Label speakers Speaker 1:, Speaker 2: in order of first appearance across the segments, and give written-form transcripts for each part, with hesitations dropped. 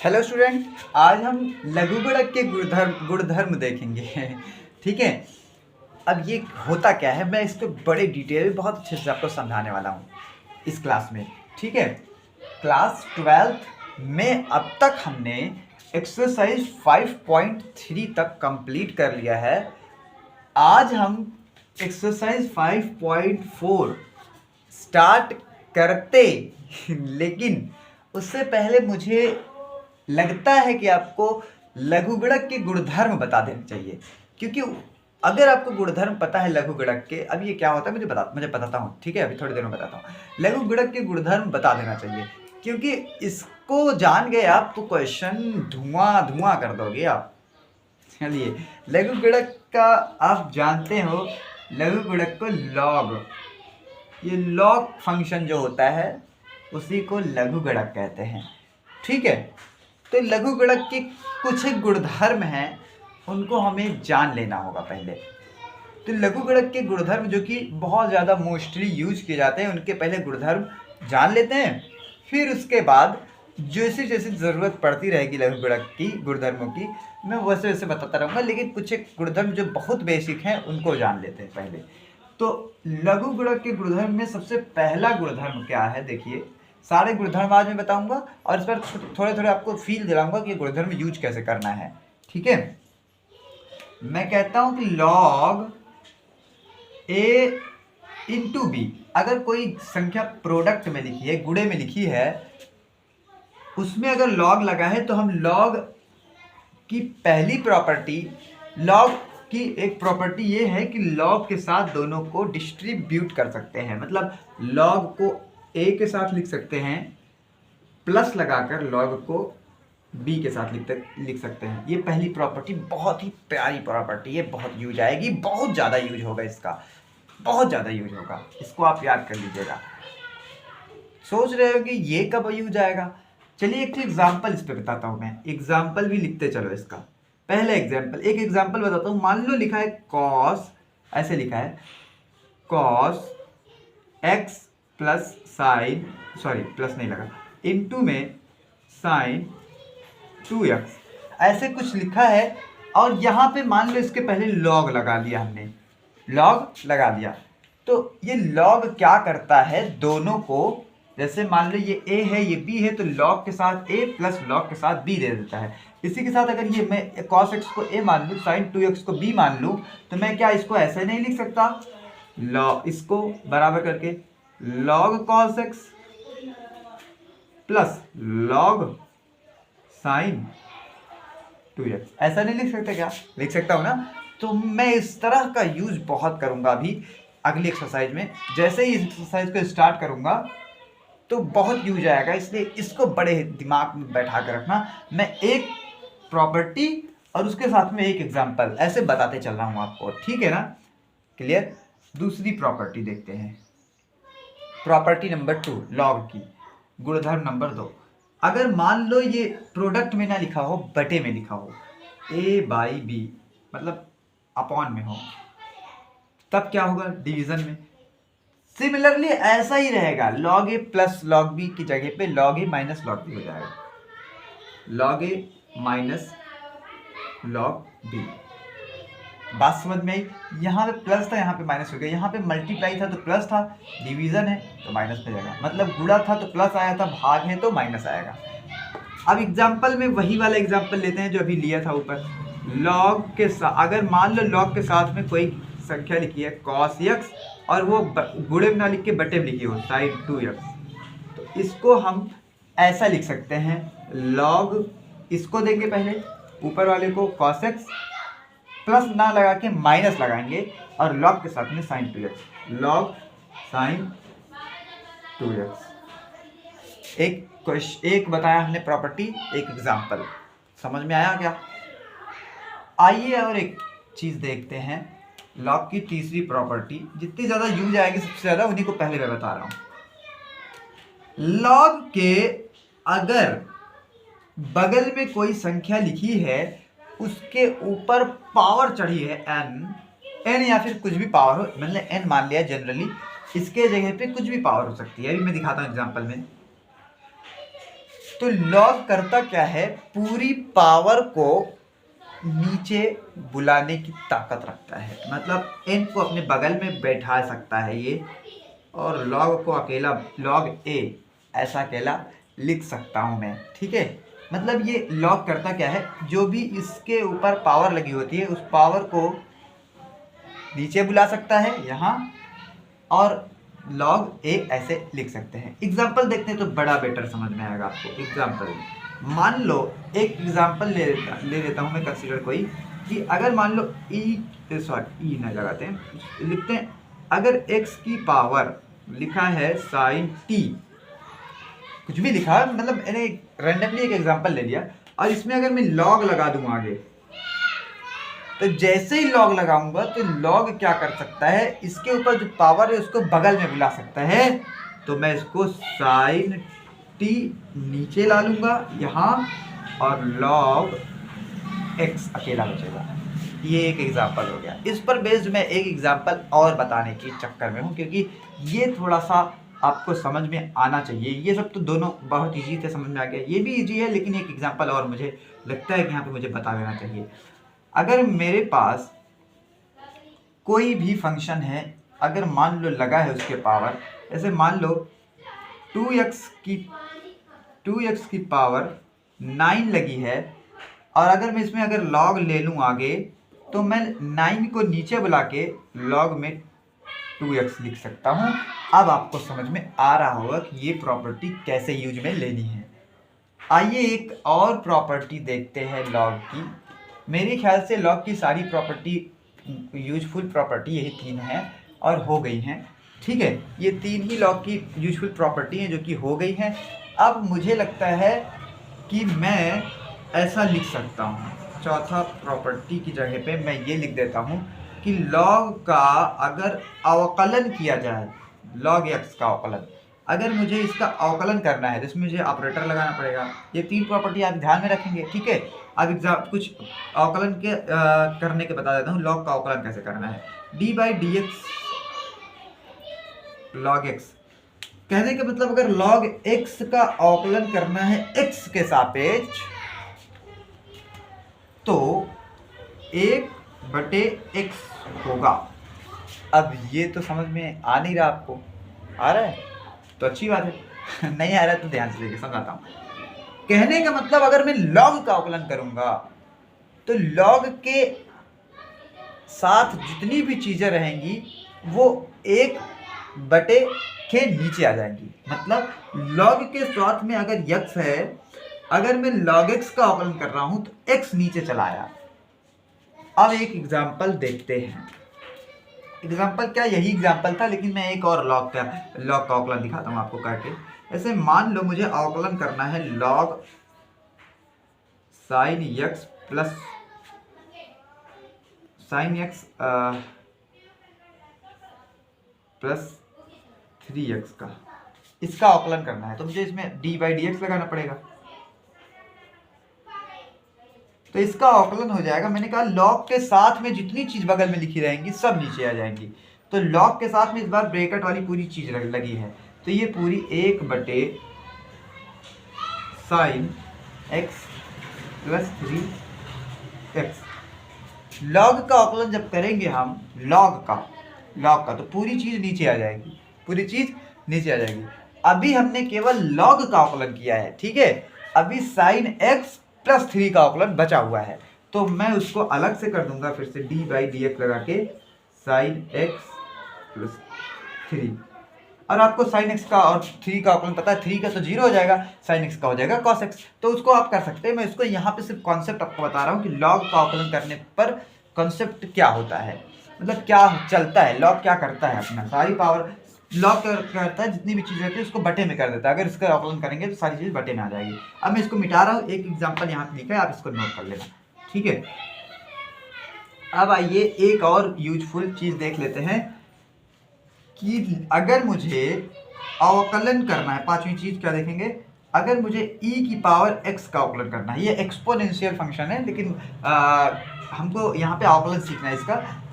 Speaker 1: Hello student, आज हम लघुगणक के गुणधर्म देखेंगे। ठीक है। अब ये होता क्या है, मैं इसको बड़े डिटेल में बहुत अच्छे से आपको समझाने वाला हूँ इस क्लास में। ठीक है। क्लास 12th में अब तक हमने एक्सरसाइज 5.3 तक कंप्लीट कर लिया है। आज हम एक्सरसाइज 5.4 स्टार्ट करते लेकिन उससे पहले मुझे लगता है कि आपको लघुगणक के गुणधर्म बता देने चाहिए, क्योंकि अगर आपको गुणधर्म पता है लघुगणक के, अब ये क्या होता है मुझे बताता हूँ। ठीक है, अभी थोड़ी देर में बताता हूँ। लघुगणक के गुणधर्म बता देना चाहिए, क्योंकि इसको जान गए आप तो क्वेश्चन धुआं धुआं कर दोगे आप। चलिए, लघुगणक का आप जानते हो, लघुगणक को लॉग, ये लॉग फंक्शन जो होता है उसी को लघुगणक कहते हैं। ठीक है। तो लघुगणक के कुछ गुणधर्म हैं, उनको हमें जान लेना होगा पहले। तो लघुगणक के गुणधर्म जो कि बहुत ज़्यादा मोस्टली यूज किए जाते हैं, उनके पहले गुणधर्म जान लेते हैं। फिर उसके बाद जैसे जैसे ज़रूरत पड़ती रहेगी लघुगणक की गुणधर्मों की, मैं वैसे वैसे बताता रहूँगा, लेकिन कुछ एक गुणधर्म जो बहुत बेसिक हैं उनको जान लेते हैं पहले। तो लघुगणक के गुणधर्म में सबसे पहला गुणधर्म क्या है, देखिए। सारे गुणधर्म आज मैं बताऊंगा और इस पर थोड़े थोड़े आपको फील दिलाऊंगा कि गुणधर्म यूज कैसे करना है। ठीक है। मैं कहता हूं कि log a इंटू बी, अगर कोई संख्या प्रोडक्ट में लिखी है, गुणे में लिखी है, उसमें अगर log लगा है तो हम log की पहली प्रॉपर्टी, log की एक प्रॉपर्टी ये है कि log के साथ दोनों को डिस्ट्रीब्यूट कर सकते हैं। मतलब log को a के साथ लिख सकते हैं, प्लस लगाकर log को b के साथ लिख सकते हैं। ये पहली प्रॉपर्टी बहुत ही प्यारी प्रॉपर्टी है, बहुत यूज आएगी, बहुत ज़्यादा यूज होगा इसका, बहुत ज़्यादा यूज होगा। इसको आप याद कर लीजिएगा। सोच रहे हो कि ये कब यूज आएगा? चलिए एक एग्जाम्पल इस पे बताता हूँ। मैं एग्जाम्पल भी लिखते चलो इसका। पहले एक एग्जाम्पल बताता हूँ। मान लो लिखा है कॉस, ऐसे लिखा है cos x plus sign, sorry plus नहीं लगा, इनटू में साइन 2x, ऐसे कुछ लिखा है। और यहाँ पे मान लो इसके पहले लॉग लगा लिया हमने, लॉग लगा दिया। तो ये लॉग क्या करता है, दोनों को, जैसे मान लो ये a है ये b है, तो log के साथ a प्लस log के साथ b दे देता है। इसी के साथ अगर ये मैं cos x को a मान लूँ, sin 2x को b मान लूँ, तो मैं क्या इसको ऐसे नहीं लिख सकता, log इसको बराबर करके log cos x plus log sin 2x, ऐसा नहीं लिख सकते क्या? लिख सकता हूँ ना। तो मैं इस तरह का यूज बहुत करूँगा अभी अगली एक्सरसाइज में। जैसे ही इस एक्सरसाइज को स्टार्ट करूँगा तो बहुत यूज आएगा, इसलिए इसको बड़े दिमाग में बैठा कर रखना। मैं एक प्रॉपर्टी और उसके साथ में एक एग्जांपल ऐसे बताते चल रहा हूँ आपको। ठीक है ना? क्लियर? दूसरी प्रॉपर्टी देखते हैं। प्रॉपर्टी नंबर 2, लॉग की। गुणधर्म नंबर 2, अगर मान लो ये प्रोडक्ट में ना लिखा हो, बटे में लिखा हो, a/b, मतलब अपॉन में हो, तब क्या होगा? डिवीजन में। सिमिलरली ऐसा ही रहेगा, log a plus log b की जगह पे log a minus log b हो जाएगा, log a minus log b। बात समझ में आई? यहाँ पे प्लस था, यहाँ पे माइनस हो गया, यहाँ पे मल्टीप्लाई था तो प्लस था, डिवीजन है तो माइनस हो जाएगा। मतलब गुणा था तो प्लस आया था, भाग है तो माइनस आएगा। अब एग्जाम्पल में वही वाला एग्जाम्पल लेते हैं जो अभी लिया था ऊपर। log के साथ, अगर मान लो log के साथ में कोई संख्या लिखी है cos x और वो गुणे में ना लिख के बटे में लिखी हो sin 2x, तो इसको हम ऐसा लिख सकते हैं, log, इसको देंगे पहले ऊपर वाले को cos x, प्लस ना लगा के माइनस लगाएंगे और log के साथ में sin 2x, log sin 2x। एक बताया हमने प्रॉपर्टी, एक एग्जांपल। समझ में आया क्या? आइए और एक चीज देखते हैं, लॉग की तीसरी प्रॉपर्टी। जितनी ज्यादा यूज आएगी सबसे ज्यादा, उन्हीं को पहले मैं बता रहा हूं। लॉग के अगर बगल में कोई संख्या लिखी है, उसके ऊपर पावर चढ़ी है n या फिर कुछ भी पावर हो, मतलब n मान लिया जनरली, इसके जगह पे कुछ भी पावर हो सकती है। अभी मैं दिखाता हूं एग्जांपल में। तो लॉग करता क्या है, पूरी पावर को नीचे बुलाने की ताकत रखता है। मतलब n को अपने बगल में बैठा सकता है ये, और लॉग को अकेला लॉग a ऐसा अकेला लिख सकता हूँ मैं, ठीक है। मतलब ये लॉग करता क्या है, जो भी इसके ऊपर पावर लगी होती है उस पावर को नीचे बुला सकता है यहाँ, और लॉग ए ऐसे लिख सकते हैं। एग्जाम्पल देखते हैं तो बड़ा बेटर समझ में आएगा आपको। एग्जाम्पल मान लो, एक एग्जाम्पल ले लेता हूँ मैं, कंसीडर कोई, कि अगर मान लो ई ना लगाते हैं, लिखते हैं अगर x की पावर लिखा है साइन t, कुछ भी लिखा, मतलब मैंने रैंडमली एक एग्जाम्पल ले लिया, और इसमें अगर मैं लॉग लगा दूं आगे, तो जैसे ही लॉग लगाऊंगा तो लॉग क्या कर सकता है, इसके ऊपर जो पावर है उसको बगल में बुला सकता है। तो मैं इसको साइन टी नीचे ला लूंगा यहाँ, और लॉग एक्स अकेला बचेगा। ये एक एग्जाम्पल हो गया। इस पर बेस्ड मैं एक एग्जाम्पल और बताने के चक्कर में हूँ, क्योंकि ये थोड़ा सा आपको समझ में आना चाहिए। ये सब तो दोनों बहुत ईजी से समझ में आ गया, ये भी ईजी है, लेकिन एक एग्जाम्पल और मुझे लगता है कि यहाँ पे मुझे बता देना चाहिए। अगर मेरे पास कोई भी फंक्शन है, अगर मान लो लगा है उसके पावर, ऐसे मान लो 2x की पावर 9 लगी है, और अगर मैं इसमें अगर लॉग ले लूँ आगे, तो मैं 9 को नीचे बुला के लॉग में 2x लिख सकता हूँ। अब आपको समझ में आ रहा होगा कि ये प्रॉपर्टी कैसे यूज में लेनी है। आइए एक और प्रॉपर्टी देखते हैं लॉग की। मेरे ख्याल से लॉग की सारी प्रॉपर्टी यूजफुल प्रॉपर्टी यही 3 हैं और हो गई हैं, ठीक है। ये 3 ही लॉग की यूजफुल प्रॉपर्टी हैं जो कि हो गई हैं। अब मुझे लगता है कि मैं ऐसा लिख सकता हूँ, चौथा प्रॉपर्टी की जगह पे मैं ये लिख देता हूँ कि लॉग का अगर अवकलन किया जाए, लॉग एक्स का अवकलन, अगर मुझे इसका अवकलन करना है तो इसमें मुझे ऑपरेटर लगाना पड़ेगा। ये 3 प्रॉपर्टी आप ध्यान में रखेंगे, ठीक है। अब कुछ अवकलन के करने के बता देता हूँ, लॉग का अवकलन कैसे करना है। D by D x log x, कहने का मतलब अगर लॉग एक्स का अवकलन करना है एक्स के सापेक्ष, तो 1/x होगा। अब ये तो समझ में आ नहीं रहा, आपको आ रहा है तो अच्छी बात है, नहीं आ रहा है तो ध्यान से देखिए, समझाता हूँ। कहने का मतलब अगर मैं लॉग का अवकलन करूंगा तो लॉग के साथ जितनी भी चीजें रहेंगी वो 1/के नीचे आ जाएंगी। मतलब लॉग के साथ में अगर x है, अगर मैं log x का अवकलन कर रहा हूं तो x नीचे चला आया। अब एक एग्जाम्पल देखते हैं। एग्जाम्पल क्या, यही एग्जाम्पल था, लेकिन मैं एक और लॉग का अवकलन दिखाता हूँ आपको करके। ऐसे मान लो मुझे अवकलन करना है log sin x plus sin x plus 3x का, इसका अवकलन करना है, तो मुझे इसमें d बाई डी एक्स लगाना पड़ेगा। तो इसका अवकलन हो जाएगा, मैंने कहा लॉग के साथ में जितनी चीज बगल में लिखी रहेंगी सब नीचे आ जाएंगी। तो लॉग के साथ में इस बार ब्रैकेट वाली पूरी चीज लगी है, तो ये पूरी 1/sin x plus 3x। Log का अवकलन जब करेंगे हम, लॉग का तो पूरी चीज नीचे आ जाएगी, पूरी चीज नीचे आ जाएगी। अभी हमने केवल लॉग का अवकलन किया है, ठीक है। अभी sin x प्लस 3 का अवकलन बचा हुआ है, तो मैं उसको अलग से कर दूंगा, फिर से डी बाई डी एक्स लगा के sin x प्लस 3। और आपको sin x का और 3 का अवकलन पता है, 3 का तो 0 हो जाएगा, sin x का हो जाएगा cos x। तो उसको आप कर सकते हैं। मैं इसको यहाँ पे सिर्फ कॉन्सेप्ट आपको बता रहा हूँ कि लॉग का अवकलन करने पर कॉन्सेप्ट क्या होता है, मतलब क्या चलता है, लॉग क्या करता है, अपना सारी पावर लॉग करता है, जितनी भी चीज़ रहती है उसको बटे में कर देता है। अगर इसका अवकलन करेंगे तो सारी चीज़ बटे में आ जाएगी। अब मैं इसको मिटा रहा हूँ, एक एग्जाम्पल यहाँ पे लिखा है, आप इसको नोट कर लेना, ठीक है। अब आइए एक और यूजफुल चीज़ देख लेते हैं कि अगर मुझे अवकलन करना है, 5वीं चीज़ क्या देखेंगे, अगर मुझे e की पावर x का अवकलन करना है, ये एक्सपोनेंशियल फंक्शन है, लेकिन हमको यहाँ पे अवकलन सीखना है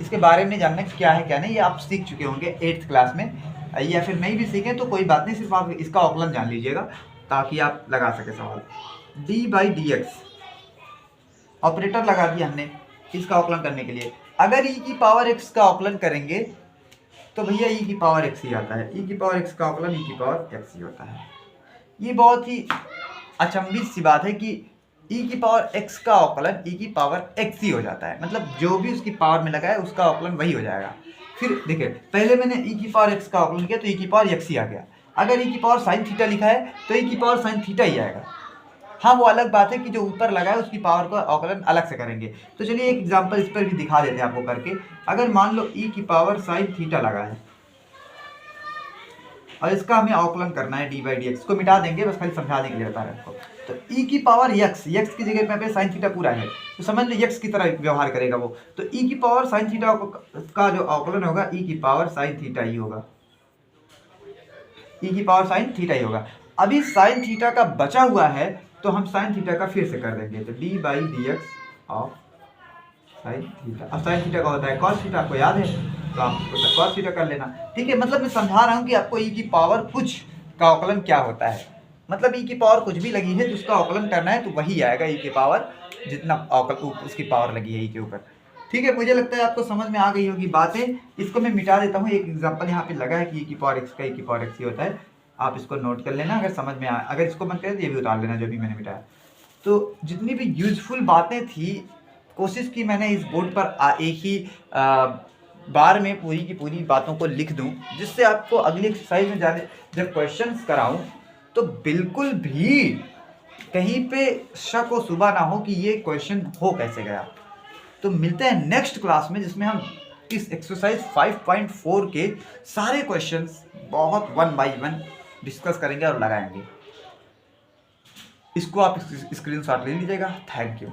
Speaker 1: इसके बारे में जानना क्या है क्या नहीं, ये आप सीख चुके होंगे 8th क्लास में, या फिर नहीं भी सीखें तो कोई बात नहीं, सिर्फ आप इसका अवकलन जान लीजिएगा। ताकि आप लगा सके सवाल। d/dx ऑपरेटर लगा दिया हमने इसका आकलन करने के लिए। अगर e की पावर x का आकलन करेंगे तो भैया e की पावर x ही आता है। e की पावर x का आकलन e की पावर x ही होता है। ये बहुत ही अचंभित सी बात है कि e की पावर x का आकलन e की पावर x ही हो जाता है, मतलब जो भी उसकी पावर में लगा है उसका आकलन वही हो जाएगा। फिर देखिए, पहले मैंने e की पावर x का आकलन किया तो e की पावर x ही आ गया। अगर e की पावर साइन थीटा लिखा है तो e की पावर साइन थीटा ही आएगा। हाँ, वो अलग बात है कि जो ऊपर लगा है उसकी पावर का आकलन अलग से करेंगे। तो चलिए एक एग्जांपल इस पर भी दिखा देते हैं आपको करके। अगर मान लो e की पावर साइन थीटा लगा है और इसका हमें आकलन करना है d/dx, को मिटा देंगे, बस खाली समझाने के लिए बता रहे हैं आपको। तो e की पावर x की जगह पे साइन थीटा पूरा है तो समझ लो x की तरह व्यवहार करेगा वो। तो e की पावर साइन थीटा का जो आकलन होगा e की पावर साइन थीटा ही होगा, e की पावर साइन थीटा ही होगा। अभी साइन थीटा का बचा हुआ है तो हम साइन थीटा का फिर से कर देंगे। तो d/dx ऑफ साइन थीटा। अब साइन थीटा का होता है कॉस थीटा, आपको याद है तो आप कॉस थीटा कर लेना। ठीक है, मतलब मैं समझा रहा हूँ कि आपको e की पावर कुछ का आकलन क्या होता है। मतलब e की पावर कुछ भी लगी है तो उसका आकलन करना है तो वही आएगा e की पावर जितना उसकी पावर लगी है e के ऊपर। ठीक है, मुझे लगता है आपको समझ में आ गई होगी बातें। इसको मैं मिटा देता हूँ। एक एग्जांपल यहाँ पे लगा है कि e की पावर x का e की पावर x ही होता है। आप इसको नोट कर लेना, अगर समझ में आए, अगर इसको मन करे तो ये भी उतार लेना जो भी मैंने मिटाया। तो जितनी भी यूजफुल बातें थी कोशिश की मैंने इस बोर्ड पर एक ही बार में पूरी की पूरी बातों को लिख दूं, जिससे आपको अगली एक्सरसाइज में जाने जब क्वेश्चंस कराऊं तो बिल्कुल भी कहीं पे शक व शुबा ना हो कि ये क्वेश्चन हो कैसे गया। तो मिलते हैं नेक्स्ट क्लास में जिसमें हम इस एक्सरसाइज 5.4 के सारे क्वेश्चंस बहुत 1 बाय 1 डिस्कस करेंगे और लगाएंगे। इसको आप स्क्रीनशॉट ले लीजिएगा। Thank you.